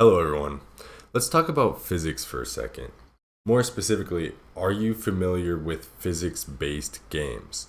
Hello, everyone. Let's talk about physics for a second. More specifically, are you familiar with physics based games?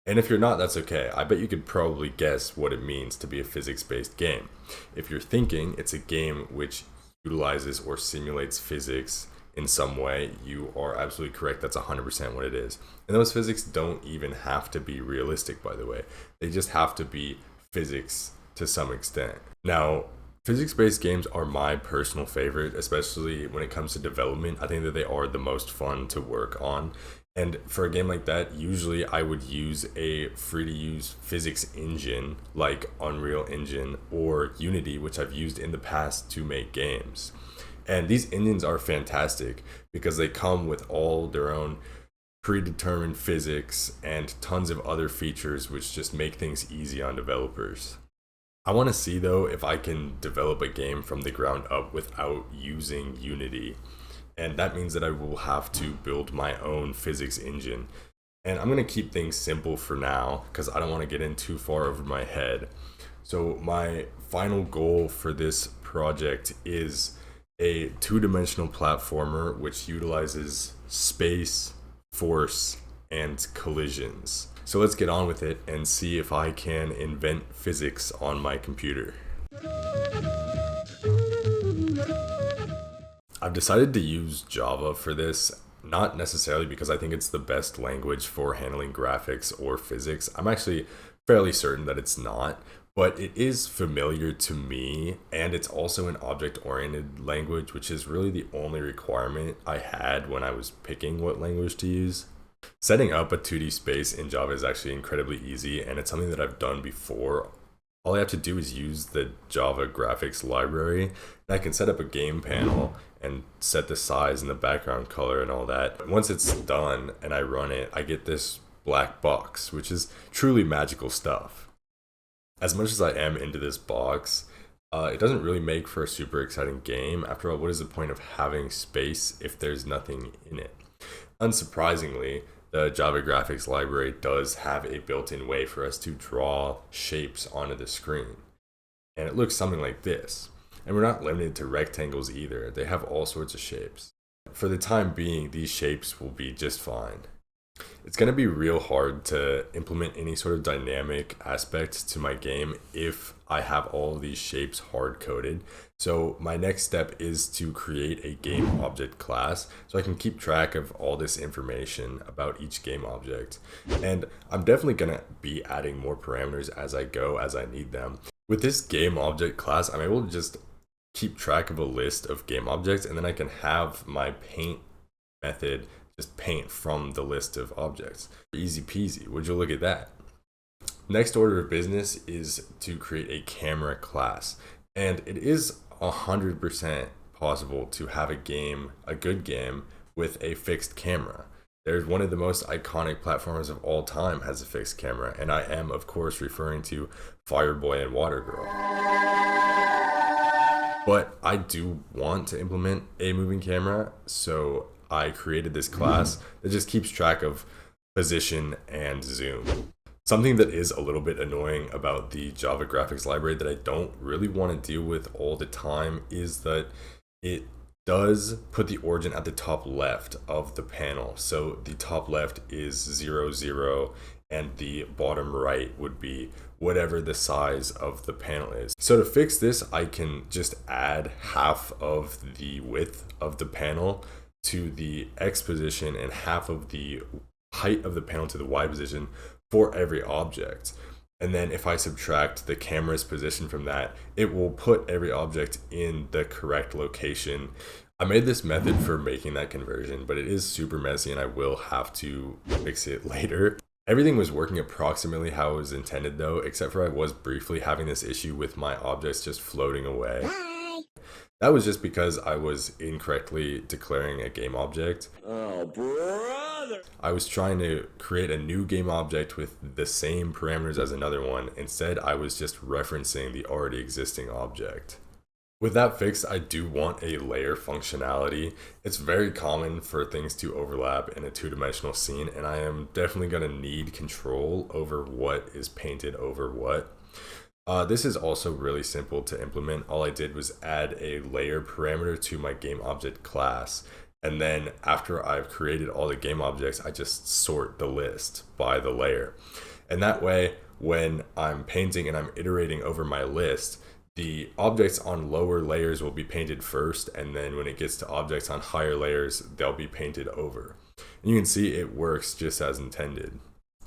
And if you're not, that's okay. I bet you could probably guess what it means to be a physics based game. If you're thinking it's a game which utilizes or simulates physics in some way, you are absolutely correct. That's 100% what it is. And those physics don't even have to be realistic, by the way, they just have to be physics to some extent. Now, physics based games are my personal favorite, especially when it comes to development. I think that they are the most fun to work on. And for a game like that, usually I would use a free to use physics engine like Unreal Engine or Unity, which I've used in the past to make games. And these engines are fantastic because they come with all their own predetermined physics and tons of other features which just make things easy on developers. I want to see though if I can develop a game from the ground up without using Unity. And that means that I will have to build my own physics engine. And I'm going to keep things simple for now because I don't want to get in too far over my head. So, my final goal for this project is a two-dimensional platformer which utilizes space, force, and collisions. So let's get on with it and see if I can invent physics on my computer. I've decided to use Java for this, not necessarily because I think it's the best language for handling graphics or physics. I'm actually fairly certain that it's not, but it is familiar to me, and it's also an object-oriented language, which is really the only requirement I had when I was picking what language to use. Setting up a 2D space in Java is actually incredibly easy, and it's something that I've done before. All I have to do is use the Java graphics library, and I can set up a game panel and set the size and the background color and all that. Once it's done and I run it, I get this black box, which is truly magical stuff. As much as I am into this box, it doesn't really make for a super exciting game. After all, what is the point of having space if there's nothing in it? Unsurprisingly, the Java graphics library does have a built-in way for us to draw shapes onto the screen. And it looks something like this. And we're not limited to rectangles either. They have all sorts of shapes. For the time being, these shapes will be just fine. It's going to be real hard to implement any sort of dynamic aspect to my game if I have all of these shapes hard coded. So my next step is to create a game object class so I can keep track of all this information about each game object. And I'm definitely going to be adding more parameters as I go, as I need them. With this game object class, I'm able to just keep track of a list of game objects, and then I can have my paint method just paint from the list of objects. Easy peasy. Would you look at that? Next order of business is to create a camera class. And it is 100% possible to have a good game, with a fixed camera. There's one of the most iconic platformers of all time has a fixed camera, and I am, of course, referring to Fireboy and Water Girl. But I do want to implement a moving camera, so I created this class that just keeps track of position and zoom. Something that is a little bit annoying about the Java graphics library that I don't really want to deal with all the time is that it does put the origin at the top left of the panel. So the top left is 0, 0, and the bottom right would be whatever the size of the panel is. So to fix this, I can just add half of the width of the panel to the X position and half of the height of the panel to the Y position for every object. And then if I subtract the camera's position from that, it will put every object in the correct location. I made this method for making that conversion, but it is super messy and I will have to fix it later. Everything was working approximately how it was intended though, except for I was briefly having this issue with my objects just floating away. That was just because I was incorrectly declaring a game object. Oh, brother! I was trying to create a new game object with the same parameters as another one. Instead, I was just referencing the already existing object. With that fixed, I do want a layer functionality. It's very common for things to overlap in a two-dimensional scene, and I am definitely going to need control over what is painted over what. This is also really simple to implement. All I did was add a layer parameter to my game object class. And then after I've created all the game objects, I just sort the list by the layer. And that way, when I'm painting and I'm iterating over my list, the objects on lower layers will be painted first. And then when it gets to objects on higher layers, they'll be painted over. And you can see it works just as intended.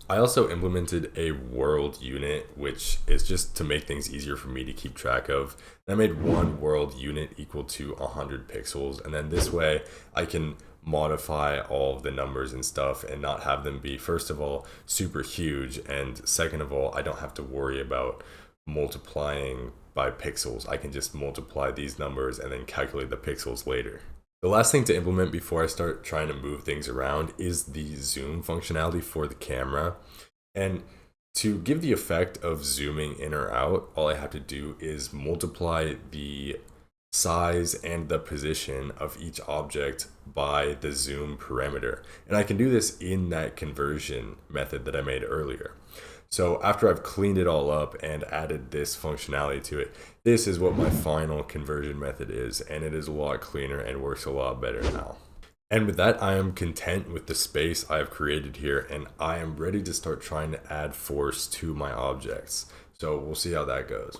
I also implemented a world unit, which is just to make things easier for me to keep track of. And I made one world unit equal to 100 pixels. And then this way I can modify all of the numbers and stuff and not have them be, first of all, super huge. And second of all, I don't have to worry about multiplying by pixels. I can just multiply these numbers and then calculate the pixels later. The last thing to implement before I start trying to move things around is the zoom functionality for the camera. And to give the effect of zooming in or out, all I have to do is multiply the size and the position of each object by the zoom parameter. And I can do this in that conversion method that I made earlier. So after I've cleaned it all up and added this functionality to it, this is what my final conversion method is, and it is a lot cleaner and works a lot better now. And with that, I am content with the space I have created here, and I am ready to start trying to add force to my objects. So we'll see how that goes.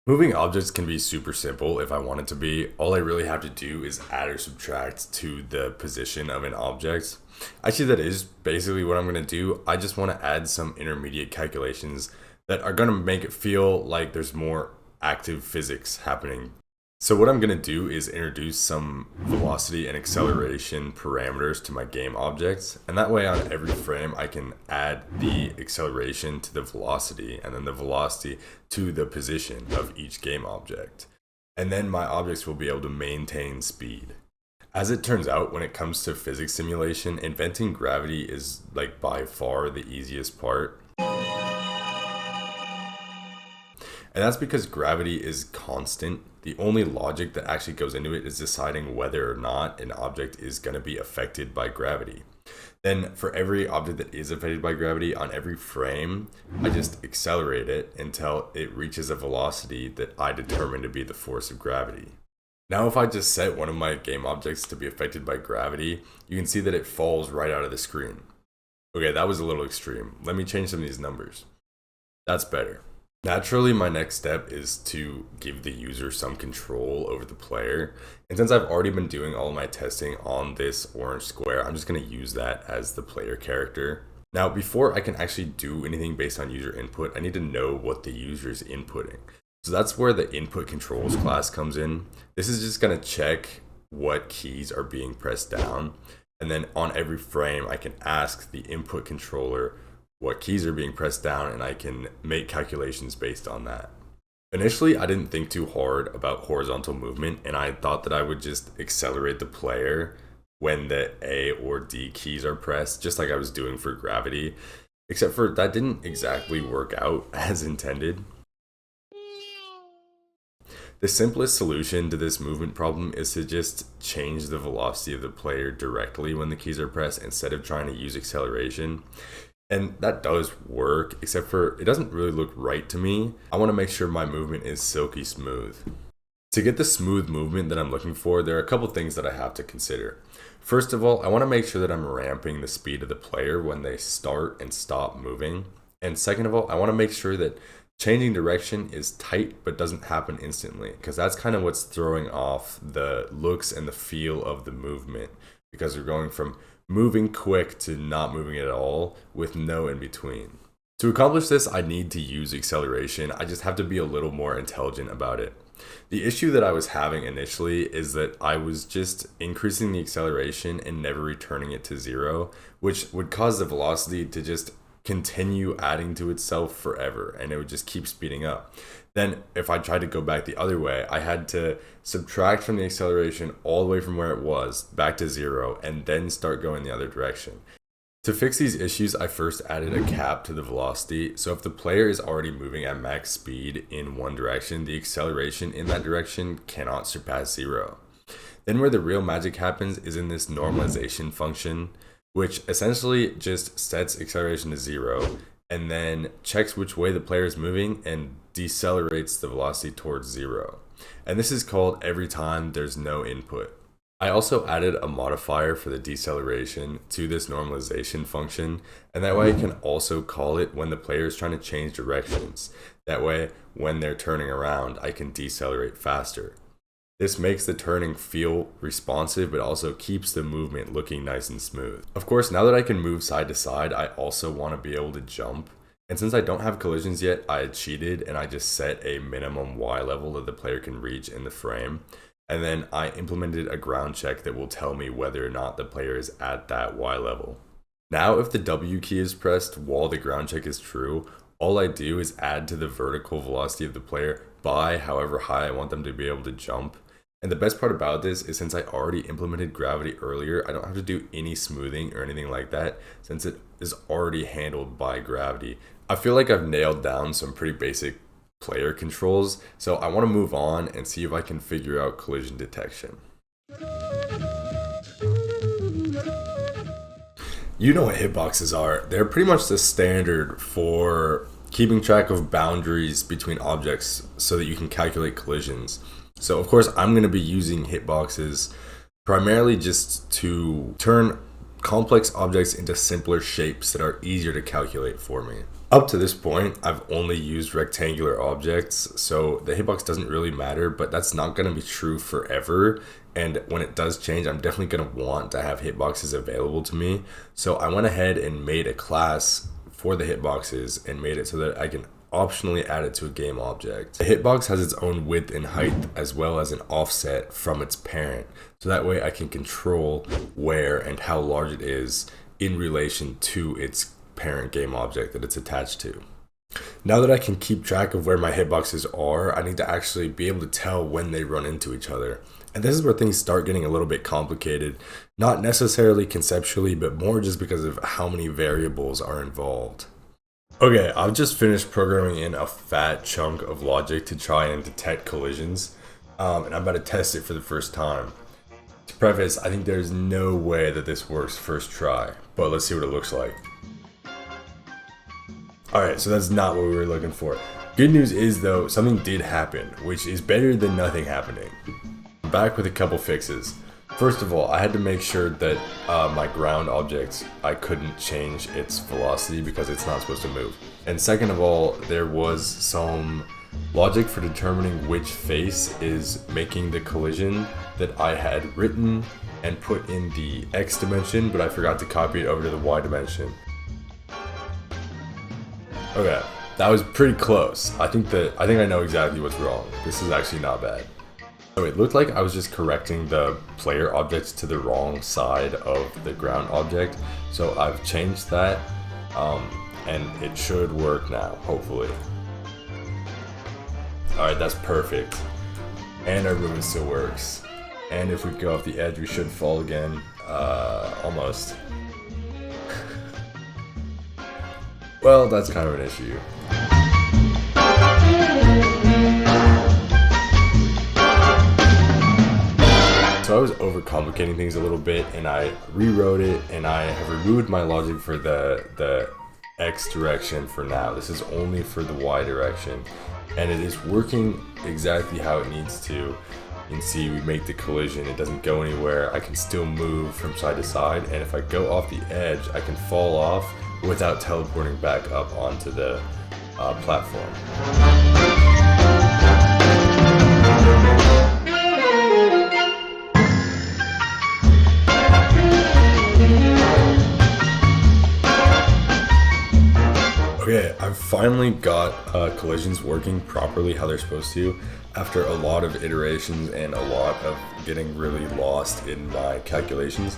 Moving objects can be super simple if I want it to be. All I really have to do is add or subtract to the position of an object. Actually, that is basically what I'm going to do. I just want to add some intermediate calculations that are going to make it feel like there's more active physics happening. So what I'm going to do is introduce some velocity and acceleration parameters to my game objects. And that way on every frame, I can add the acceleration to the velocity and then the velocity to the position of each game object. And then my objects will be able to maintain speed. As it turns out, when it comes to physics simulation, inventing gravity is like by far the easiest part. And that's because gravity is constant. The only logic that actually goes into it is deciding whether or not an object is going to be affected by gravity. Then for every object that is affected by gravity, on every frame, I just accelerate it until it reaches a velocity that I determine to be the force of gravity. Now if I just set one of my game objects to be affected by gravity, you can see that it falls right out of the screen. Okay, that was a little extreme. Let me change some of these numbers. That's better. Naturally, my next step is to give the user some control over the player. And since I've already been doing all of my testing on this orange square, I'm just going to use that as the player character. Now, before I can actually do anything based on user input, I need to know what the user is inputting. So that's where the input controls class comes in. This is just going to check what keys are being pressed down. And then on every frame, I can ask the input controller what keys are being pressed down, and I can make calculations based on that. Initially, I didn't think too hard about horizontal movement, and I thought that I would just accelerate the player when the A or D keys are pressed, just like I was doing for gravity, except for that didn't exactly work out as intended. The simplest solution to this movement problem is to just change the velocity of the player directly when the keys are pressed instead of trying to use acceleration. And that does work, except for it doesn't really look right to me. I want to make sure my movement is silky smooth. To get the smooth movement that I'm looking for, there are a couple things that I have to consider. First of all, I want to make sure that I'm ramping the speed of the player when they start and stop moving. And second of all, I want to make sure that changing direction is tight but doesn't happen instantly, because that's kind of what's throwing off the looks and the feel of the movement, because we're going from moving quick to not moving at all with no in between. To accomplish this, I need to use acceleration. I just have to be a little more intelligent about it. The issue that I was having initially is that I was just increasing the acceleration and never returning it to zero, which would cause the velocity to just continue adding to itself forever, and it would just keep speeding up. Then if I tried to go back the other way, I had to subtract from the acceleration all the way from where it was back to zero and then start going the other direction. To fix these issues, I first added a cap to the velocity. So if the player is already moving at max speed in one direction, the acceleration in that direction cannot surpass zero. Then where the real magic happens is in this normalization function, which essentially just sets acceleration to 0 and then checks which way the player is moving and decelerates the velocity towards 0. And this is called every time there's no input. I also added a modifier for the deceleration to this normalization function, and that way I can also call it when the player is trying to change directions. That way, when they're turning around, I can decelerate faster. This makes the turning feel responsive, but also keeps the movement looking nice and smooth. Of course, now that I can move side to side, I also want to be able to jump. And since I don't have collisions yet, I cheated and I just set a minimum Y level that the player can reach in the frame. And then I implemented a ground check that will tell me whether or not the player is at that Y level. Now, if the W key is pressed while the ground check is true, all I do is add to the vertical velocity of the player by however high I want them to be able to jump. And the best part about this is since I already implemented gravity earlier, I don't have to do any smoothing or anything like that since it is already handled by gravity. I feel like I've nailed down some pretty basic player controls, so I want to move on and see if I can figure out collision detection. You know what hitboxes are. They're pretty much the standard for keeping track of boundaries between objects so that you can calculate collisions. So of course I'm going to be using hitboxes primarily just to turn complex objects into simpler shapes that are easier to calculate for me. Up to this point, I've only used rectangular objects, so the hitbox doesn't really matter, but that's not going to be true forever. And when it does change, I'm definitely going to want to have hitboxes available to me. So I went ahead and made a class for the hitboxes and made it so that I can optionally add it to a game object. The hitbox has its own width and height as well as an offset from its parent. So that way I can control where and how large it is in relation to its parent game object that it's attached to. Now that I can keep track of where my hitboxes are, I need to actually be able to tell when they run into each other. And this is where things start getting a little bit complicated, not necessarily conceptually, but more just because of how many variables are involved. Okay, I've just finished programming in a fat chunk of logic to try and detect collisions, and I'm about to test it for the first time. To preface, I think there's no way that this works first try, but let's see what it looks like. Alright, so that's not what we were looking for. Good news is though, something did happen, which is better than nothing happening. I'm back with a couple fixes. First of all, I had to make sure that my ground object, I couldn't change its velocity because it's not supposed to move. And second of all, there was some logic for determining which face is making the collision that I had written and put in the X dimension, but I forgot to copy it over to the Y dimension. Okay, that was pretty close. I think I know exactly what's wrong. This is actually not bad. So it looked like I was just correcting the player objects to the wrong side of the ground object. So I've changed that, and it should work now, hopefully. Alright, that's perfect. And our movement still works. And if we go off the edge, we should fall again. Almost. Well, that's kind of an issue. So I was overcomplicating things a little bit and I rewrote it and I have removed my logic for the X direction for now. This is only for the Y direction and it is working exactly how it needs to. You can see we make the collision, it doesn't go anywhere. I can still move from side to side, and if I go off the edge, I can fall off without teleporting back up onto the platform. Okay, I've finally got collisions working properly how they're supposed to after a lot of iterations and a lot of getting really lost in my calculations.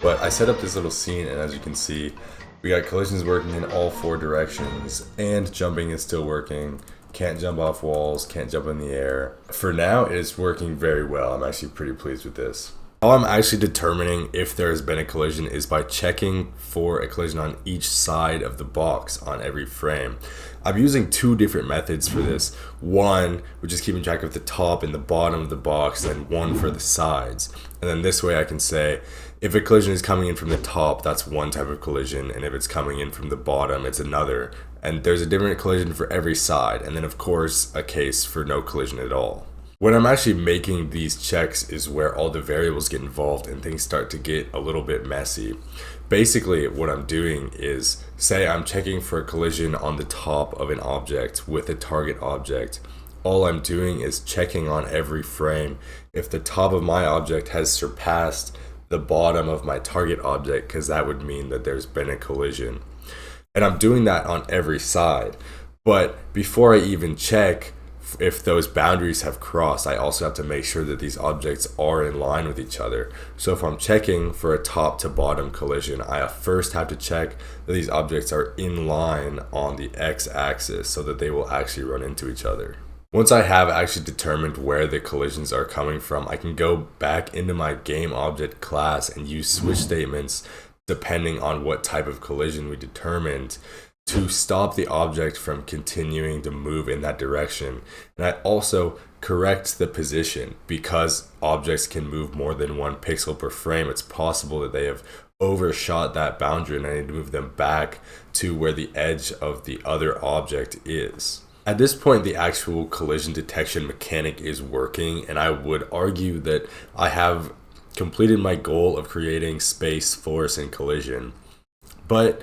But I set up this little scene, and as you can see, we got collisions working in all 4 directions, and jumping is still working. Can't jump off walls, can't jump in the air. For now, it is working very well. I'm actually pretty pleased with this. How I'm actually determining if there has been a collision is by checking for a collision on each side of the box on every frame. I'm using 2 different methods for this. One, which is keeping track of the top and the bottom of the box, and one for the sides. And then this way I can say, If a collision is coming in from the top, that's one type of collision, and if it's coming in from the bottom, it's another. And there's a different collision for every side, and then of course a case for no collision at all. When I'm actually making these checks is where all the variables get involved and things start to get a little bit messy. Basically, what I'm doing is, say I'm checking for a collision on the top of an object with a target object. All I'm doing is checking on every frame if the top of my object has surpassed the bottom of my target object, because that would mean that there's been a collision. And I'm doing that on every side. But before I even check if those boundaries have crossed, I also have to make sure that these objects are in line with each other. So if I'm checking for a top to bottom collision, I first have to check that these objects are in line on the x-axis so that they will actually run into each other. Once I have actually determined where the collisions are coming from, I can go back into my game object class and use switch statements depending on what type of collision we determined to stop the object from continuing to move in that direction. And I also correct the position because objects can move more than 1 pixel per frame. It's possible that they have overshot that boundary and I need to move them back to where the edge of the other object is. At this point, the actual collision detection mechanic is working, and I would argue that I have completed my goal of creating space, force, and collision. But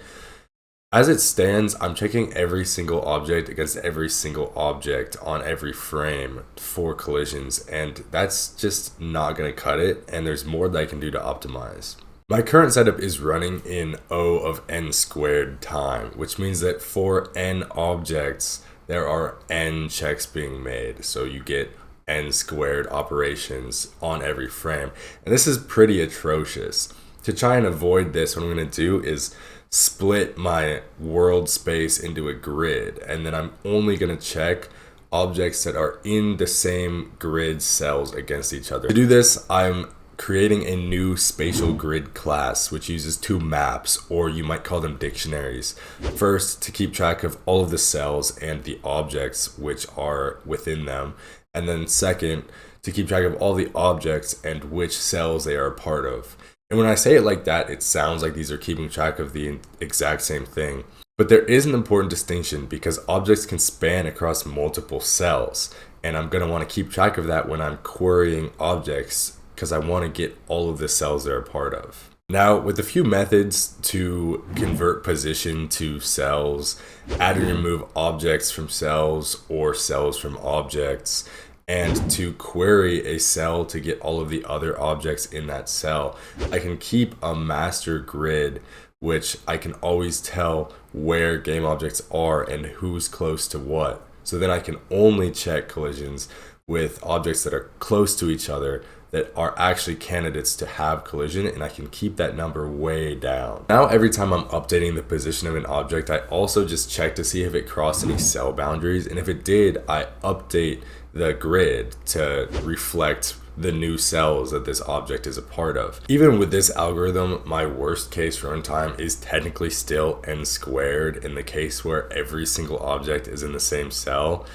as it stands, I'm checking every single object against every single object on every frame for collisions, and that's just not going to cut it, and there's more that I can do to optimize. My current setup is running in O of n squared time, which means that for n objects, there are n checks being made, so you get n squared operations on every frame, and this is pretty atrocious. To try and avoid this, what I'm going to do is split my world space into a grid, and then I'm only going to check objects that are in the same grid cells against each other. To do this, I'm creating a new spatial grid class which uses 2 maps, or you might call them dictionaries. First, to keep track of all of the cells and the objects which are within them, and then second, to keep track of all the objects and which cells they are a part of. And when I say it like that, it sounds like these are keeping track of the exact same thing. But there is an important distinction because objects can span across multiple cells, and I'm going to want to keep track of that when I'm querying objects because I want to get all of the cells they're a part of. Now, with a few methods to convert position to cells, add and remove objects from cells or cells from objects, and to query a cell to get all of the other objects in that cell, I can keep a master grid which I can always tell where game objects are and who's close to what. So then I can only check collisions with objects that are close to each other that are actually candidates to have collision, and I can keep that number way down. Now every time I'm updating the position of an object, I also just check to see if it crossed any cell boundaries, and if it did, I update the grid to reflect the new cells that this object is a part of. Even with this algorithm, my worst case runtime is technically still n squared in the case where every single object is in the same cell.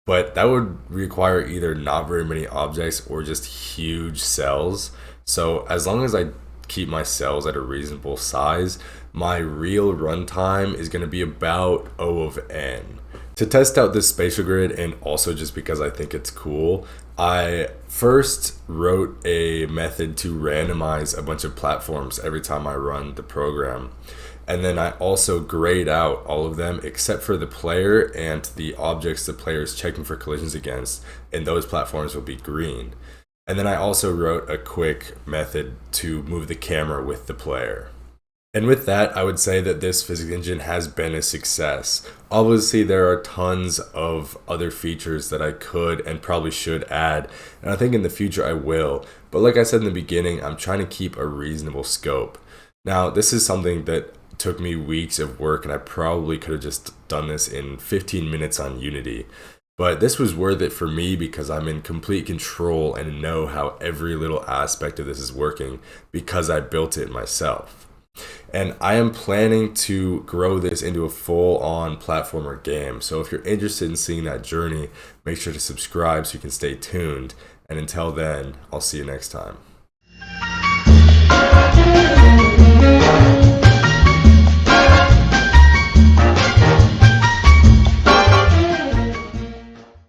But that would require either not very many objects or just huge cells. So as long as I keep my cells at a reasonable size, my real runtime is going to be about O of n. To test out this spatial grid, and also just because I think it's cool, I first wrote a method to randomize a bunch of platforms every time I run the program. And then I also grayed out all of them except for the player and the objects the player is checking for collisions against, and those platforms will be green. And then I also wrote a quick method to move the camera with the player. And with that, I would say that this physics engine has been a success. Obviously, there are tons of other features that I could and probably should add, and I think in the future I will. But like I said in the beginning, I'm trying to keep a reasonable scope. Now, this is something that took me weeks of work, and I probably could have just done this in 15 minutes on Unity. But this was worth it for me because I'm in complete control and know how every little aspect of this is working because I built it myself. And I am planning to grow this into a full-on platformer game. So if you're interested in seeing that journey, make sure to subscribe so you can stay tuned. And until then, I'll see you next time.